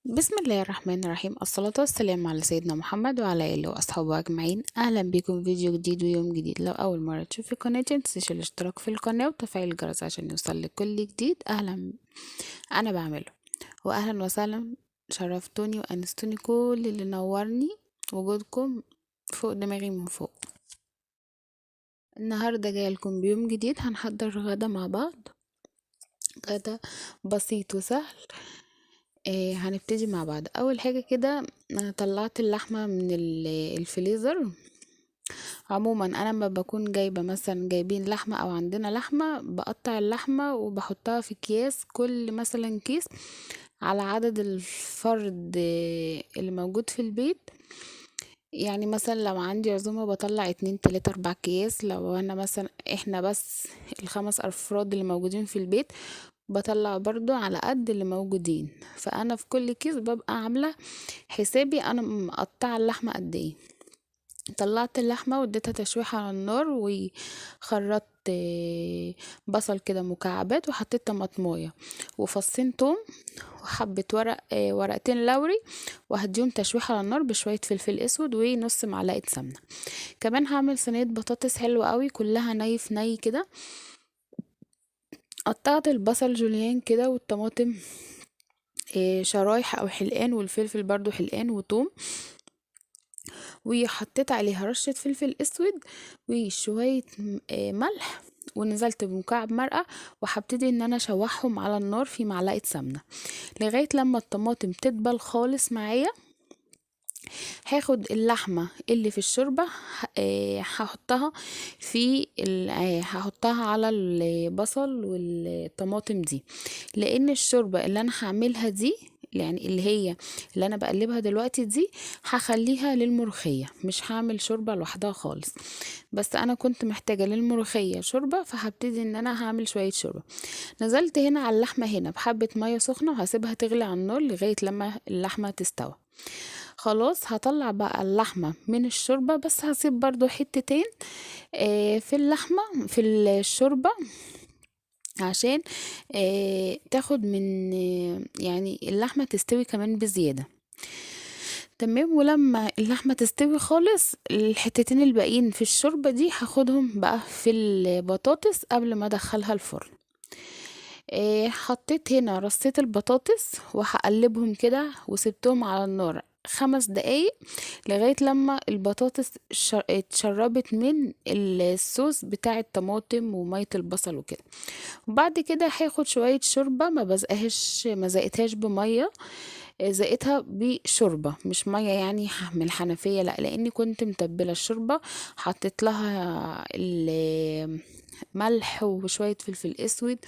بسم الله الرحمن الرحيم، الصلاة والسلام على سيدنا محمد وعلى آله وأصحابه أجمعين. أهلا بكم في فيديو جديد ويوم جديد. لو أول مرة تشوفي قناتي متنسيش الاشتراك في القناة وتفعيل الجرس عشان يوصلك كل جديد. أهلا أنا بعمله، وأهلا وسهلا. شرفتوني وأنستوني كل اللي نورني وجودكم فوق دماغي من فوق. النهاردة جاية لكم بيوم جديد، هنحضر غدا مع بعض. غدا بسيط وسهل. هنبتدي مع بعض. اول حاجة كده انا طلعت اللحمة من الفريزر. عموما انا لما بكون جايبة مثلا جايبين لحمة او عندنا لحمة، بقطع اللحمة وبحطها في اكياس، كل مثلا كيس على عدد الفرد اللي موجود في البيت. يعني مثلا لو عندي عزومة بطلع 2 3 4 اكياس، لو انا مثلا احنا بس ال5 افراد اللي موجودين في البيت بطلع برضو على قد اللي موجودين. فانا في كل كيس ببقى عاملة حسابي انا مقطعة اللحمة قد ايه. طلعت اللحمة واديتها تشويحة على النار، وخرطت بصل كده مكعبات، وحطيت طماطمايه وفصين توم وحبة ورقتين لوري، وهديهم تشويحة على النار بشوية فلفل اسود ونص معلقة سمنة. كمان هعمل صينية بطاطس حلوة قوي، كلها ني في ني كده. قطعت البصل جوليان كده والطماطم شرايح او حلقان، والفلفل برضو حلقان وتوم، وحطيت عليها رشة فلفل اسود وشوية ملح، ونزلت بمكعب مرقة، وهبتدي ان انا اشوحهم على النار في معلقة سمنة لغاية لما الطماطم تدبل خالص معايا. هاخد اللحمة اللي في الشوربة، هحطها هحطها على البصل والطماطم دي، لان الشوربة اللي انا هعملها دي، يعني اللي انا بقلبها دلوقتي دي، هخليها للملوخية، مش هعمل شوربة لوحدها خالص. بس انا كنت محتاجة للملوخية شوربة، فهبتدي ان انا هعمل شوية شوربة. نزلت هنا على اللحمة هنا بحبة مية سخنة، وهسيبها تغلي على النار لغاية لما اللحمة تستوي. خلاص هطلع بقى اللحمة من الشوربة، بس هسيب برضو حتتين في اللحمة في الشوربة، عشان تاخد من يعني اللحمة تستوي كمان بزيادة. تمام. ولما اللحمة تستوي خالص، الحتتين الباقيين في الشوربة دي هاخدهم بقى في البطاطس قبل ما ادخلها الفرن. حطيت هنا رصيت البطاطس وهقلبهم كده، وسبتهم على النار 5 دقايق لغاية لما البطاطس اتشربت من الصوص بتاع الطماطم ومية البصل وكده. وبعد كده هاخد شوية شوربة، ما زقتهاش بمية، زقتها بشوربة مش مية يعني من الحنفية، لا، لاني كنت متبلة الشوربة، حطيت لها ملح وشوية فلفل اسود.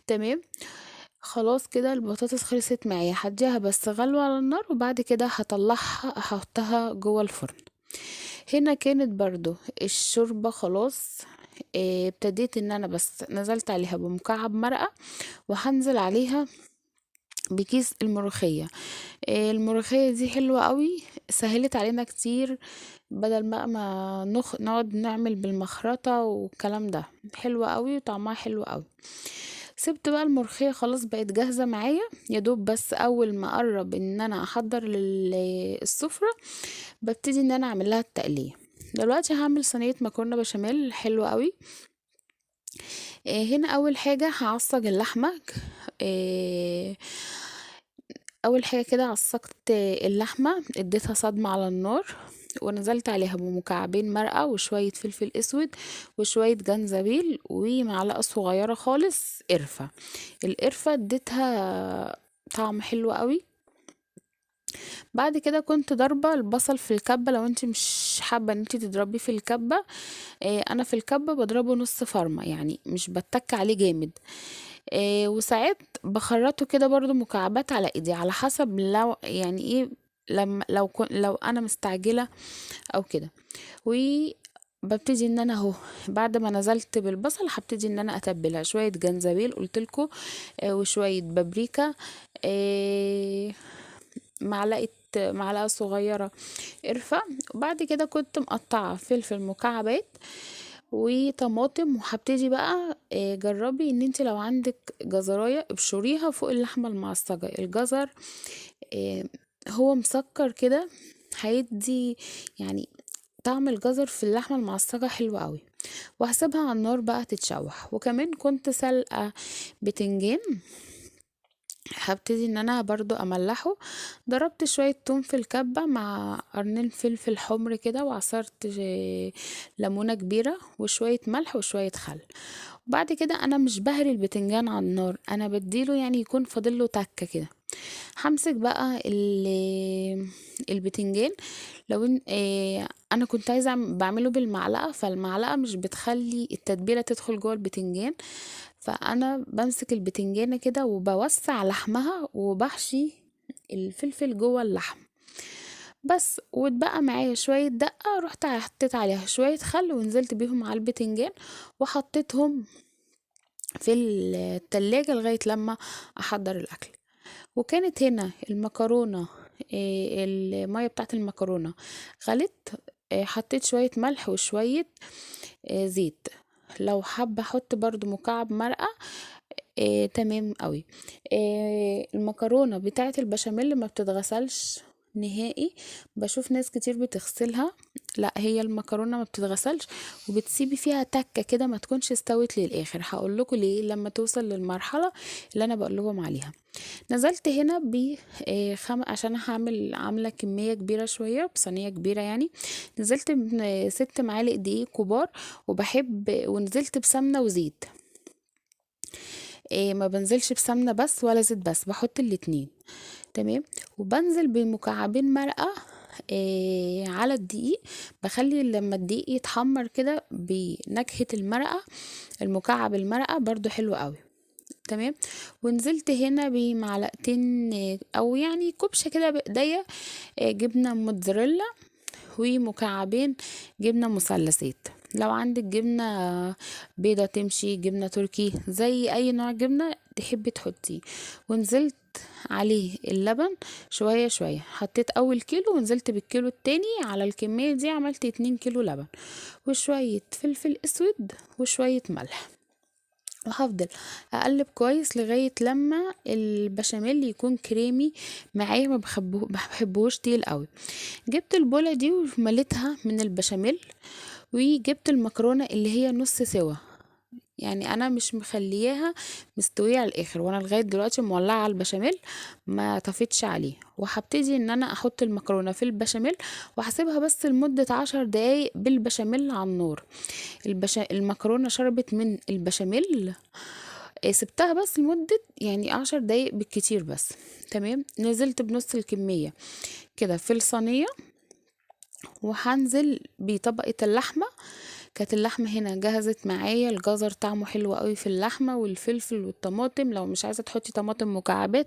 تمام. خلاص كده البطاطس خلصت معايا، هديها بس غلوة على النار، وبعد كده هطلعها احطها جوه الفرن. هنا كانت برضو الشوربة خلاص. ابتديت ان انا بس نزلت عليها بمكعب مرقة، وهنزل عليها بكيس الملوخية. الملوخية دي حلوة قوي، سهلت علينا كتير، بدل ما نقعد نعمل بالمخرطة والكلام ده. حلوة قوي وطعمها حلو قوي. سبت بقى الملوخية خلاص بقت جاهزة معايا، يا دوب بس اول ما اقرب ان انا احضر السفرة ببتدي ان انا اعمل لها التقلية. دلوقتي هعمل صينية مكرونة بشاميل حلوة قوي. هنا اول حاجة هعصج اللحمة. آه، اول حاجة كده عصقت اللحمة، اديتها صدمة على النار، ونزلت عليها بمكعبين مرقة وشوية فلفل اسود وشوية جنزبيل ومعلقة صغيرة خالص قرفة. القرفة اديتها طعم حلو قوي. بعد كده كنت ضاربة البصل في الكبة، لو انت مش حابة ان انت تضربيه في الكبة. انا في الكبة بضربه نص فرمة، يعني مش بتك عليه جامد. وساعات بخرطه كده برضو مكعبات على ايدي، على حسب لو يعني ايه، لما لو انا مستعجلة او كده. وببتدي ان انا اهو بعد ما نزلت بالبصل هبتدي ان انا اتبلها شويه جنزبيل قلتلكوا، وشويه بابريكا، آه، معلقه صغيره قرفه. وبعد كده كنت مقطعه فلفل مكعبات، وطماطم. وهبتدي بقى جربي ان انت لو عندك جزرايه ابشريها فوق اللحمه المعصجه. الجزر آه، هو مسكر كده، هيدي يعني طعم الجزر في اللحمه المعصجه حلو قوي. وهسيبها على النار بقى تتشوح. وكمان كنت سلقه بتنجان، هبتدي ان انا برضو املحه. ضربت شوية توم في الكبة مع قرنين فلفل حمر كده، وعصرت ليمونة كبيرة وشوية ملح وشوية خل. وبعد كده انا مش بهري البتنجان على النار، انا بديله يعني يكون فاضله تكة كده. همسك بقى البتنجان. لو انا كنت عايزه بعمله بالمعلقه، فالمعلقه مش بتخلي التتبيله تدخل جوه البتنجان، فانا بمسك البتنجانه كده وبوسع لحمها وبحشي الفلفل جوه اللحم بس. واتبقى معايا شويه دقه، رحت حطيت عليها شويه خل ونزلت بيهم على البتنجان وحطيتهم في التلاجة لغاية لما احضر الاكل. وكانت هنا المكرونة، المية بتاعت المكرونة غلت. حطيت شوية ملح وشوية زيت. لو حابة احط برضو مكعب مرقة تمام قوي. المكرونة بتاعت البشاميل ما بتتغسلش نهائي، بشوف ناس كتير بتغسلها، لا هي المكرونة ما بتتغسلش وبتسيبي فيها تكة كده ما تكونش استوت للاخر. هقول لكم ليه لما توصل للمرحلة اللي انا بقول لكم عليها. نزلت هنا ب عشان عامله كميه كبيره شويه بصينيه كبيره يعني. نزلت ب6 معالق دقيق كبار. ونزلت بسمنه وزيت. ما بنزلش بسمنه بس ولا زيت بس، بحط الاتنين. تمام. وبنزل بمكعبين مرقه على الدقيق. بخلي لما الدقيق يتحمر كده بنكهه المرقه، المكعب المرقه برضو حلو قوي. تمام. ونزلت هنا بمعلقتين او يعني كبشه كده بايديا جبنه موتزاريلا، ومكعبين جبنه مثلثات. لو عندك جبنه بيضه تمشي، جبنه تركي، زي اي نوع جبنه تحبي تحطيه. ونزلت عليه اللبن شوية شوية. حطيت اول كيلو ونزلت بالكيلو التاني، على الكمية دي عملت 2 كيلو لبن وشوية فلفل اسود وشوية ملح. وهفضل اقلب كويس لغايه لما البشاميل يكون كريمي معايا، ما بحبهوش تقيل قوي. جبت البوله دي ومليتها من البشاميل، وجبت المكرونه اللي هي نص سوا، يعني انا مش مخلياها مستويه على الاخر، وانا لغايه دلوقتي مولعه على البشاميل ما طفيتش عليه. وهبتدي ان انا احط المكرونه في البشاميل وهسيبها بس لمده 10 دقايق بالبشاميل على النار. المكرونه شربت من البشاميل. سبتها بس لمدة يعني 10 دقايق بالكتير بس. تمام. نزلت بنص الكمية كده في الصينية، وهنزل بطبقة اللحمة. كانت اللحمة هنا جهزت معايا. الجزر طعمه حلو قوي في اللحمة، والفلفل والطماطم، لو مش عايزة تحطي طماطم مكعبات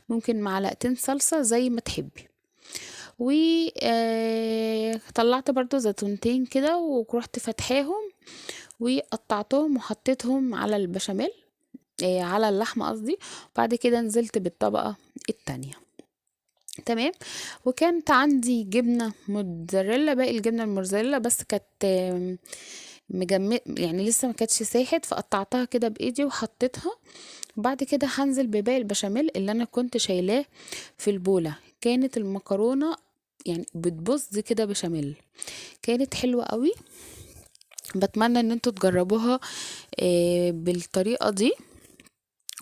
ممكن معلقتين صلصة زي ما تحبي. و طلعت برضو زيتونتين كده ورحت فتحاهم وقطعتهم وحطيتهم على البشاميل، على اللحمة قصدي. بعد كده نزلت بالطبقة التانية. تمام. وكانت عندي جبنة موتزاريلا، باقي الجبنة الموتزاريلا بس كانت يعني لسه ما كانتش ساحت، فقطعتها كده بايدي وحطيتها. وبعد كده هنزل بباقي البشاميل اللي انا كنت شايلاه في البولة. كانت المكرونة يعني بتبص كده بشاميل، كانت حلوة قوي. بتمنى ان انتوا تجربوها بالطريقة دي.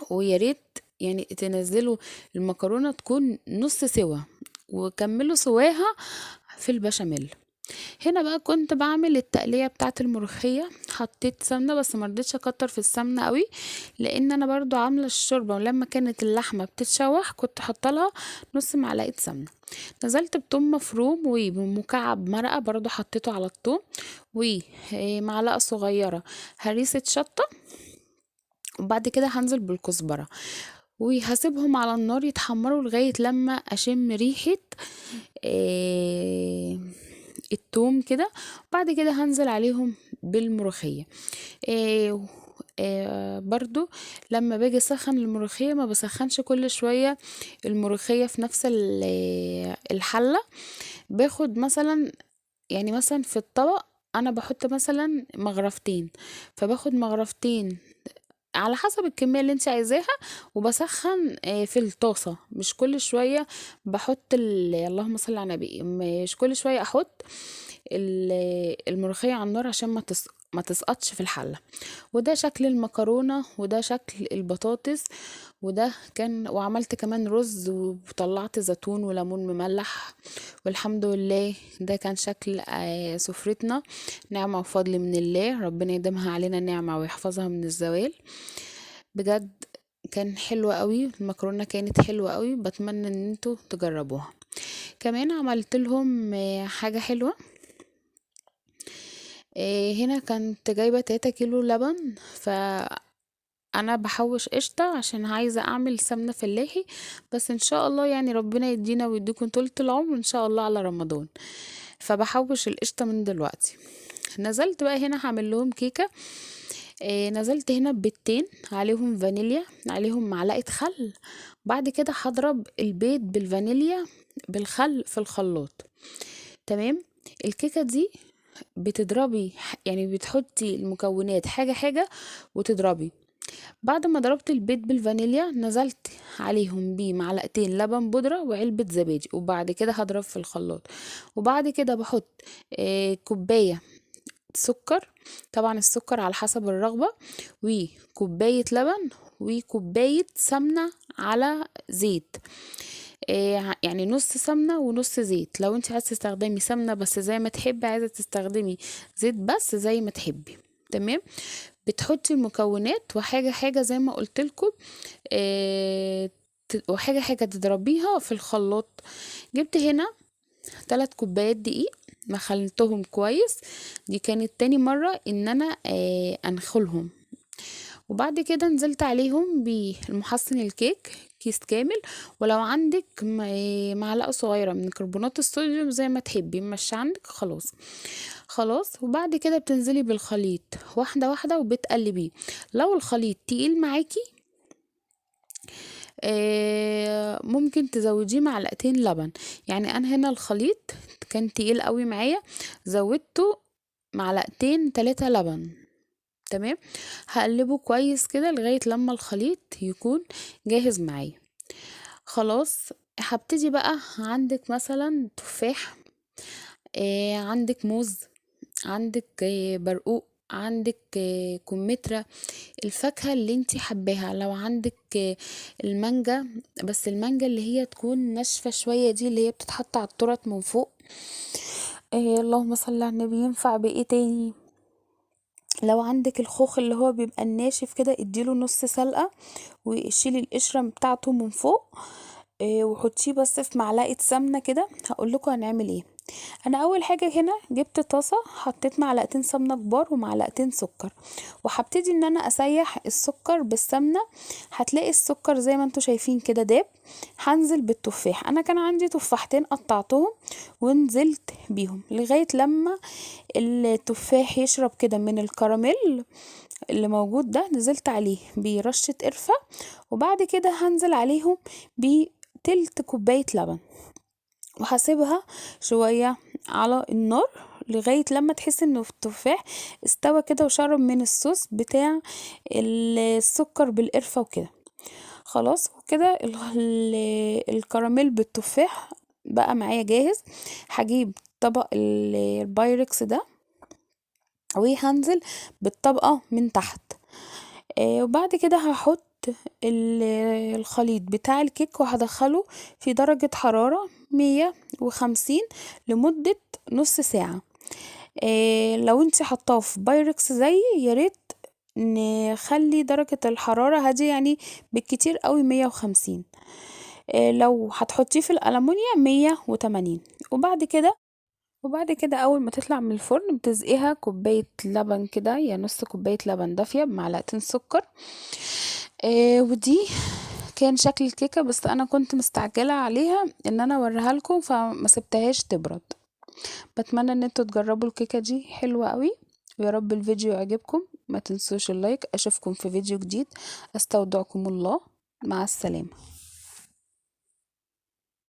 ويا ريت يعني تنزلوا المكرونة تكون نص سوا وكملوا سواها في البشاميل. هنا بقى كنت بعمل التقلية بتاعة الملوخية. حطيت سمنة بس مرضتش اكتر في السمنة قوي، لان انا برضو عاملة الشوربة، ولما كانت اللحمة بتتشوح كنت حاطه لها نص معلقة سمنة. نزلت بثوم مفروم ومكعب مرقة برضو حطيته على الثوم، ومعلقة صغيرة هريسة شطة. وبعد كده هنزل بالكزبرة وهسيبهم على النار يتحمروا لغاية لما اشم ريحة آه التوم كده. بعد كده هنزل عليهم بالملوخية. آه برضو لما باجي اسخن الملوخية ما بسخنش كل شوية الملوخية في نفس الحلة. باخد مثلا يعني مثلا في الطبق انا بحط مثلا مغرفتين، فباخد مغرفتين على حسب الكمية اللي انت عايزاها، وبسخن في الطاسة. مش كل شوية بحط اللهم صل على النبي، مش كل شوية احط الملوخية على النار عشان ما تسقطش في الحلة. وده شكل المكرونة، وده شكل البطاطس، وده كان، وعملت كمان رز وطلعت زيتون وليمون مملح، والحمد لله. ده كان شكل سفرتنا. نعمة وفضل من الله، ربنا يديمها علينا نعمة ويحفظها من الزوال. بجد كان حلو قوي، المكرونة كانت حلوة قوي، بتمنى ان انتوا تجربوها. كمان عملت لهم حاجة حلوة. هنا كنت جايبة 3 كيلو لبن، فانا بحوش قشطة عشان عايزة اعمل سمنة فلاحي، بس ان شاء الله يعني ربنا يدينا ويديكم طولة العمر ان شاء الله على رمضان، فبحوش القشطة من دلوقتي. نزلت بقى هنا هعمل لهم كيكة. نزلت هنا ببيضتين عليهم فانيليا، عليهم معلقة خل. بعد كده هضرب البيض بالفانيليا بالخل في الخلاط. تمام. الكيكة دي بتضربي يعني بتحطي المكونات حاجة حاجة وتضربي. بعد ما ضربت البيض بالفانيليا، نزلت عليهم بمعلقتين لبن بودرة وعلبة زبادي، وبعد كده هضرب في الخلاط. وبعد كده بحط كوباية سكر، طبعا السكر على حسب الرغبة، وكوباية لبن، وكوباية سمنة على زيت. يعني نص سمنة ونص زيت، لو انت عايزة تستخدمي سمنة بس زي ما تحبي، عايزة تستخدمي زيت بس زي ما تحبي. تمام. بتحطي المكونات وحاجة حاجة زي ما قلتلكم، وحاجة حاجة تضربيها في الخلاط. جبت هنا 3 كوبايات دقيق، ما خلطهم كويس. دي كانت تاني مرة ان انا انخلهم. وبعد كده نزلت عليهم بالمحسن الكيك كيس كامل، ولو عندك معلقة صغيرة من كربونات الصوديوم زي ما تحبي، مش عندك خلاص. خلاص. وبعد كده بتنزلي بالخليط واحدة واحدة وبتقلبيه. لو الخليط تقيل معاكي ممكن تزوديه معلقتين لبن. يعني انا هنا الخليط كان تقيل قوي معايا، زودته معلقتين 3 لبن. تمام. هقلبه كويس كده لغاية لما الخليط يكون جاهز معايا. خلاص. هبتدي بقى، عندك مثلا تفاح، عندك موز، عندك برقوق، عندك كمثرى، الفاكهة اللي انتي حباها. لو عندك المانجا، بس المانجا اللي هي تكون ناشفة شوية، دي اللي هي بتتحط على التورت من فوق. اللهم صل على النبي. ينفع بايه تاني؟ لو عندك الخوخ اللي هو بيبقى الناشف كده، اديله نص سلقة وشيلي القشرة بتاعته من فوق. وحطيه بس في معلقة سمنة كده. هقول لكم هنعمل ايه. انا اول حاجة هنا جبت طاسة، حطيت معلقتين سمنة كبار ومعلقتين سكر، وهبتدي ان انا اسيح السكر بالسمنة. هتلاقي السكر زي ما انتوا شايفين كده داب. هنزل بالتفاح، انا كان عندي تفاحتين قطعتهم ونزلت بيهم لغاية لما التفاح يشرب كده من الكراميل اللي موجود ده. نزلت عليه برشة قرفة، وبعد كده هنزل عليهم بتلت كوباية لبن، وهسيبها شوية على النار لغاية لما تحس انه التفاح استوى كده وشرب من الصوص بتاع السكر بالقرفة وكده. خلاص. وكده الكراميل بالتفاح بقى معايا جاهز. هجيب طبق البايركس ده وهنزل بالطبقة من تحت. وبعد كده هحط الخليط بتاع الكيك وهدخله في درجة حرارة 150 لمدة نص ساعة. لو انت حطاه في بايركس زي، ياريت نخلي درجة الحرارة هادية، يعني بالكتير قوي 150. لو هتحطيه في الألمونيا 180. وبعد كده اول ما تطلع من الفرن بتسقيها كوباية لبن كده، يا نص كوباية لبن دافية بمعلقتين سكر. ودي كان شكل الكيكة، بس انا كنت مستعجلة عليها ان انا اوريها لكم فما سبتهاش تبرد. بتمنى ان انتوا تجربوا الكيكة دي، حلوة قوي. ويا رب الفيديو يعجبكم، ما تنسوش اللايك. اشوفكم في فيديو جديد. استودعكم الله. مع السلامة.